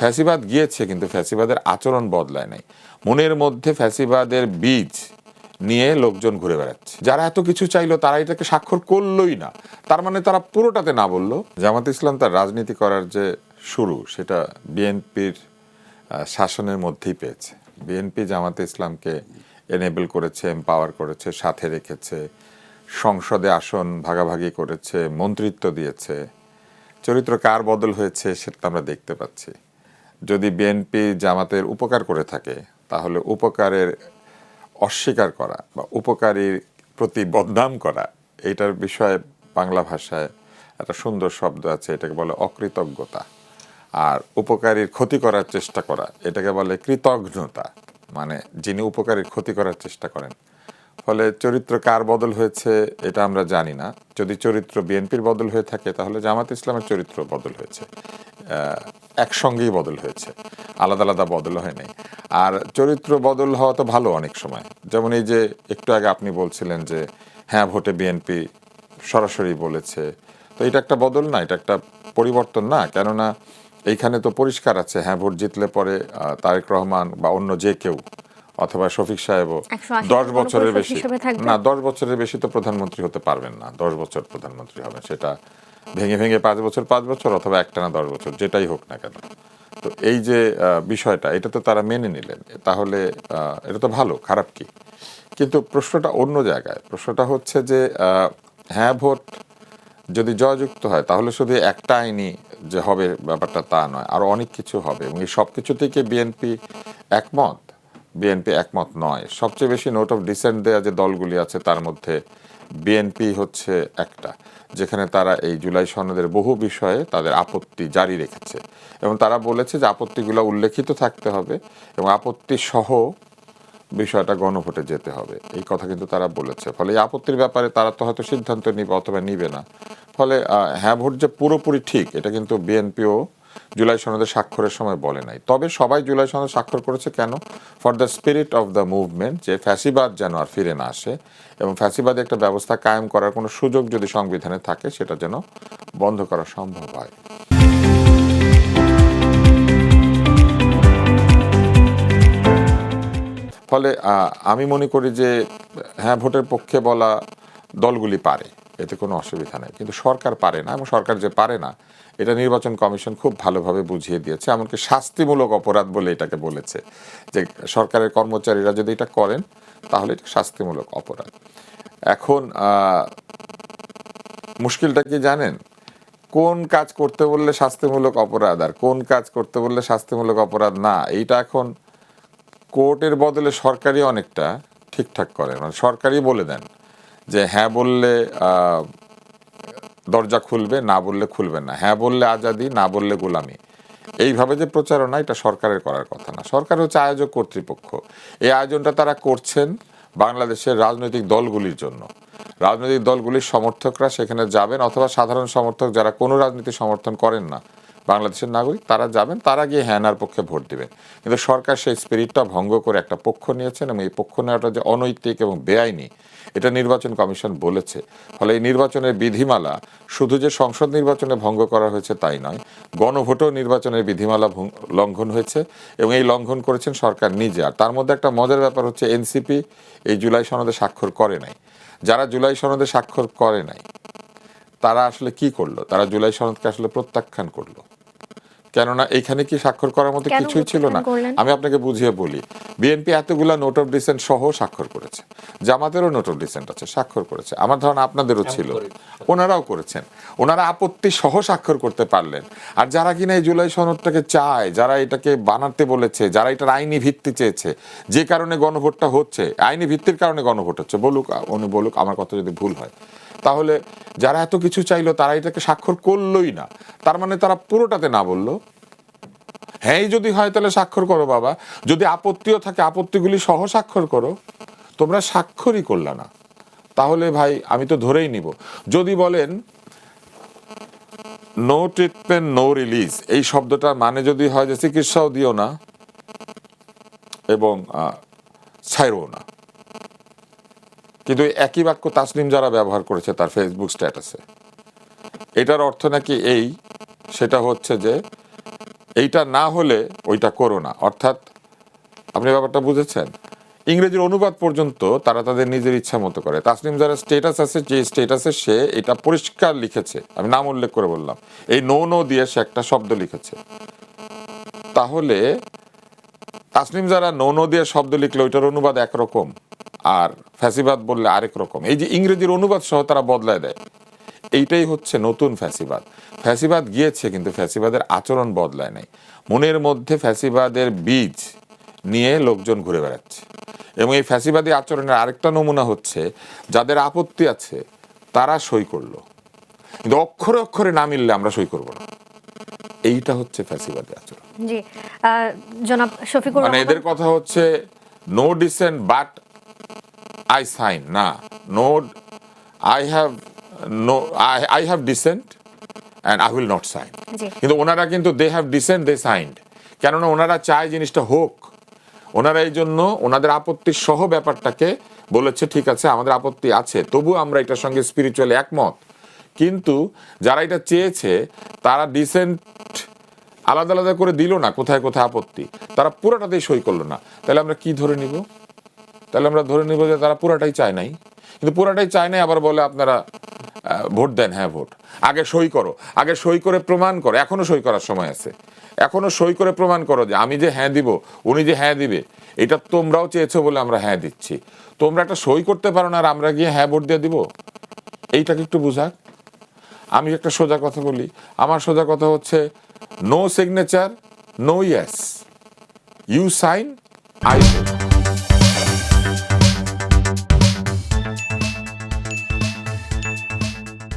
ফ্যাসিবাদ গিয়েছে, কিন্তু ফ্যাসিবাদের আচরণ বদলায় নাই। মনের মধ্যে ফ্যাসিবাদের বীজ নিয়ে লোকজন ঘুরে বেড়াচ্ছে। যারা এত কিছু চাইলো তারা এটাকে স্বাক্ষর করলোই না, তার মানে তারা পুরোটাতে না বললো। জামাত ইসলাম তার রাজনীতি করার যে শুরু, সেটা বিএনপির শাসনের মধ্যেই পেয়েছে। বিএনপি জামাতে ইসলামকে এনেবল করেছে, এম্পাওয়ার করেছে, সাথে রেখেছে, সংসদে আসন ভাগাভাগি করেছে, মন্ত্রিত্ব দিয়েছে। চরিত্র কার বদল হয়েছে সেটা আমরা দেখতে পাচ্ছি। যদি বিএনপি জামাতের উপকার করে থাকে, তাহলে উপকারের অস্বীকার করা বা উপকারীর প্রতি বদনাম করা, এইটার বিষয়ে বাংলা ভাষায় একটা সুন্দর শব্দ আছে, এটাকে বলে অকৃতজ্ঞতা। আর উপকারীর ক্ষতি করার চেষ্টা করা, এটাকে বলে কৃতঘ্নতা। মানে যিনি উপকারীর ক্ষতি করার চেষ্টা করেন। ফলে চরিত্র কার বদল হয়েছে এটা আমরা জানি না। যদি চরিত্র বিএনপির বদল হয়ে থাকে, তাহলে জামাত ইসলামের চরিত্র বদল হয়েছে, একসঙ্গেই বদল হয়েছে, আলাদা আলাদা বদল হয় নাই। আর চরিত্র বদল হওয়া তো ভালো অনেক সময়। যেমন এই যে একটু আগে আপনি বলছিলেন যে হ্যাঁ ভোটে বিএনপি সরাসরি বলেছে, তো এটা একটা বদল না, এটা একটা পরিবর্তন না। কেননা এইখানে তো পরিষ্কার আছে, হ্যাঁ ভোট জিতলে পরে তারেক রহমান বা অন্য যে কেউ, অথবা শফিক সাহেবও 10 বছরের বেশি না, 10 বছরের বেশি তো প্রধানমন্ত্রী হতে পারবেন না। 10 বছর প্রধানমন্ত্রী হবেন, সেটা ভেঙে ভেঙে 5 বছর 5 বছর, অথবা একটানা 10 বছর, যেটাই হোক না কেন। তো এই যে বিষয়টা, এটা তো তারা মেনে নিলেন, তাহলে এটা তো ভালো, খারাপ কি? কিন্তু প্রশ্নটা অন্য জায়গায়। প্রশ্নটা হচ্ছে যে হ্যাঁ ভোট যদি জয়যুক্ত হয়, তাহলে শুধু একটা আইনি যে হবে ব্যাপারটা তা নয়, আরো অনেক কিছু হবে। এবং এই সব কিছু থেকে বিএনপি একমত? বিএনপি একমত নয়। সবচেয়ে বেশি নোট অফ ডিসেন্ট দেওয়া যে দলগুলি আছে, তার মধ্যে বিএনপি হচ্ছে একটা, যেখানে তারা এই জুলাই সনদের বহু বিষয়ে তাদের আপত্তি জারি রেখেছে। এবং তারা বলেছে যে আপত্তিগুলো উল্লেখিত থাকতে হবে এবং আপত্তি সহ বিষয়টা গণভোটে যেতে হবে, এই কথা কিন্তু তারা বলেছে। ফলে এই আপত্তির ব্যাপারে তারা তো হয়তো সিদ্ধান্ত নিবে অথবা নিবে না। ফলে হ্যাঁ ভোট যে পুরোপুরি ঠিক, এটা কিন্তু বিএনপিও জুলাই সনদে স্বাক্ষরের সময় বলে নাই। তবে সবাই জুলাই সনদ স্বাক্ষর করেছে কেন? For the spirit of the movement, যে ফ্যাসিবাদ যেন আর ফিরে না আসে, এবং ফ্যাসিবাদে একটা ব্যবস্থা কায়েম করার কোনো সুযোগ যদি সংবিধানে থাকে, সেটা যেন বন্ধ করা সম্ভব হয়। ফলে আমি মনে করি যে হ্যাঁ ভোটের পক্ষে বলা দলগুলি পারে, এতে কোনো অসুবিধা নেই, কিন্তু সরকার পারে না। এবং সরকার যে পারে না, এটা নির্বাচন কমিশন খুব ভালোভাবে বুঝিয়ে দিয়েছে। এমনকি শাস্তিমূলক অপরাধ বলে এটাকে বলেছে, যে সরকারের কর্মচারীরা যদি এটা করেন, তাহলে এটা শাস্তিমূলক অপরাধ। এখন মুশকিলটা কি জানেন? কোন কাজ করতে বললে শাস্তিমূলক অপরাধ আর কোন কাজ করতে বললে শাস্তিমূলক অপরাধ না, এইটা এখন কোর্টের বদলে সরকারই অনেকটা ঠিকঠাক করে। মানে সরকারই বলে দেন যে হ্যাঁ বললে দরজা খুলবে, না বললে খুলবে না, হ্যাঁ বললে আজাদি, না বললে গোলামি। এইভাবে যে প্রচারণা, এটা সরকারের করার কথা না। সরকার হচ্ছে আয়োজক কর্তৃপক্ষ। এই আয়োজনটা তারা করছেন বাংলাদেশের রাজনৈতিক দলগুলির জন্য। রাজনৈতিক দলগুলির সমর্থকরা সেখানে যাবেন, অথবা সাধারণ সমর্থক যারা কোনো রাজনীতি সমর্থন করেন না, বাংলাদেশের নাগরিক, তারা যাবেন, তারা গিয়ে হ্যানার পক্ষে ভোট দিবেন। কিন্তু সরকার সেই স্পিরিটটা ভঙ্গ করে একটা পক্ষ নিয়েছেন, এবং এই পক্ষ নেওয়াটা যে অনৈতিক এবং বেআইনি, এটা নির্বাচন কমিশন বলেছে। ফলে এই নির্বাচনের বিধিমালা শুধু যে সংসদ নির্বাচনে ভঙ্গ করা হয়েছে তাই নয়, গণভোটও নির্বাচনের বিধিমালা লঙ্ঘন হয়েছে, এবং এই লঙ্ঘন করেছেন সরকার নিজে। আর তার মধ্যে একটা মজার ব্যাপার হচ্ছে, এনসিপি এই জুলাই সনদে স্বাক্ষর করে নাই। যারা জুলাই সনদে স্বাক্ষর করে নাই, তারা আসলে কি করলো? তারা জুলাই সনদকে আসলে প্রত্যাখ্যান করলো। কেননা এইখানে কি স্বাক্ষর করার মতো কিছুই ছিল না। আমি আপনাকে বুঝিয়ে বলি, বিএনপি এতগুলা নোট অফ ডিসেন্ট সহ স্বাক্ষর করেছে, জামাতেরও নোট অফ ডিসেন্ট আছে, স্বাক্ষর করেছে, আমার ধারণা আপনাদেরও ছিল, ওনারাও করেছেন। ওনারা আপত্তি সহ স্বাক্ষর করতে পারলেন। আর যারা কিনা এই জুলাই সনদটাকে চায়, যারা এটাকে বানাতে বলেছে, যারা এটার আইনি ভিত্তি চেয়েছে, যে কারণে গণভোটটা হচ্ছে, আইনি ভিত্তির কারণে গণভোট হচ্ছে, বলুক উনি বলুক, আমার কথা যদি ভুল হয়, তাহলে যারা এত কিছু চাইলো তারা এটাকে স্বাক্ষর করলোই না, তার মানে তারা পুরোটাতে না বললো। হ্যাঁ যদি হয় তাহলে স্বাক্ষর করো বাবা, যদি আপত্তিও থাকে আপত্তিগুলি সহ স্বাক্ষর করো। তোমরা স্বাক্ষরই করলা না, তাহলে ভাই আমি তো ধরেই নিব। যদি বলেন নো ট্রিটমেন্ট নো রিলিজ, এই শব্দটার মানে যদি হয় যে চিকিৎসাও দিও না এবং ছাইরও না, কিন্তু একই বাক্য তাসনিম যারা ব্যবহার করেছে তার ফেসবুক স্ট্যাটাসে, এটার অর্থ নাকি এই, সেটা হচ্ছে যে এইটা না হলে ওইটা করো না। অর্থাৎ আপনি ব্যাপারটা বুঝেছেন? ইংরেজির অনুবাদ পর্যন্ত তারা তাদের নিজের ইচ্ছা মতো করে। তাসনিম যারা স্টেটাস আছে, যে স্টেটাসে সে এটা পরিষ্কার লিখেছে, আমি নাম উল্লেখ করে বললাম, এই নো নো দিয়ে সে একটা শব্দ লিখেছে। তাহলে তাসনিম যারা নো নো দিয়ে শব্দ লিখলে ওইটার অনুবাদ একরকম, আর ফ্যাসিবাদ বললে আরেক রকম। এই যে ইংরেজির অনুবাদ সহ তারা বদলায় দেয়, এইটাই হচ্ছে নতুন ফ্যাসিবাদ। ফ্যাসিবাদ গিয়েছে কিন্তু ফ্যাসিবাদের আচরণ বদলায় নাই। মনের মধ্যে ফ্যাসিবাদের বীজ নিয়ে লোকজন ঘুরে বেড়াচ্ছে। এবং এই ফ্যাসিবাদী আচরণের আরেকটা নমুনা হচ্ছে, যাদের আপত্তি আছে তারা সই করলো, কিন্তু অক্ষরে অক্ষরে না মিললে আমরা সই করব না। এইটা হচ্ছে ফ্যাসিবাদী আচরণ। জি, জনাব শফিকুর মানে রহমান, এদের কথা হচ্ছে no dissent but I sign, না, no I have, no I have dissent and I will not sign. জি, কিন্তু ওনারা কিন্তু they have dissent, they signed. কেননা ওনারা চায় জিনিসটা হোক। ওনারা এই জন্য ওনাদের আপত্তির সহ ব্যাপারটাকে বলেছে, ঠিক আছে আমাদের আপত্তি আছে, তবু আমরা এটার সঙ্গে স্পিরিচুয়ালি একমত। কিন্তু যারা এটা চেয়েছে তারা ডিসেন্ট আলাদা আলাদা করে দিল না, কোথায় কোথায় আপত্তি, তারা পুরোটাতেই সই করলো না। তাহলে আমরা কি ধরে নিব? তাহলে আমরা ধরে নিব যে তারা পুরাটাই চায় নাই। কিন্তু পুরাটাই চায় নাই আবার বলে আপনারা ভোট দেন। হ্যাঁ, ভোট আগে সই করো, আগে সই করে প্রমাণ করো। এখনো সই করার সময় আছে, এখনো সই করে প্রমাণ করো যে আমি যে হ্যাঁ দিব, উনি যে হ্যাঁ দিবে, এটা তোমরাও চেয়েছো বলে আমরা হ্যাঁ দিচ্ছি। তোমরা একটা সই করতে পারো না আর আমরা গিয়ে হ্যাঁ ভোট দিয়ে দিব, এইটাকে একটু বুঝাক। আমি একটা সোজা কথা বলি, আমার সোজা কথা হচ্ছে no signature, no yes, you sign, I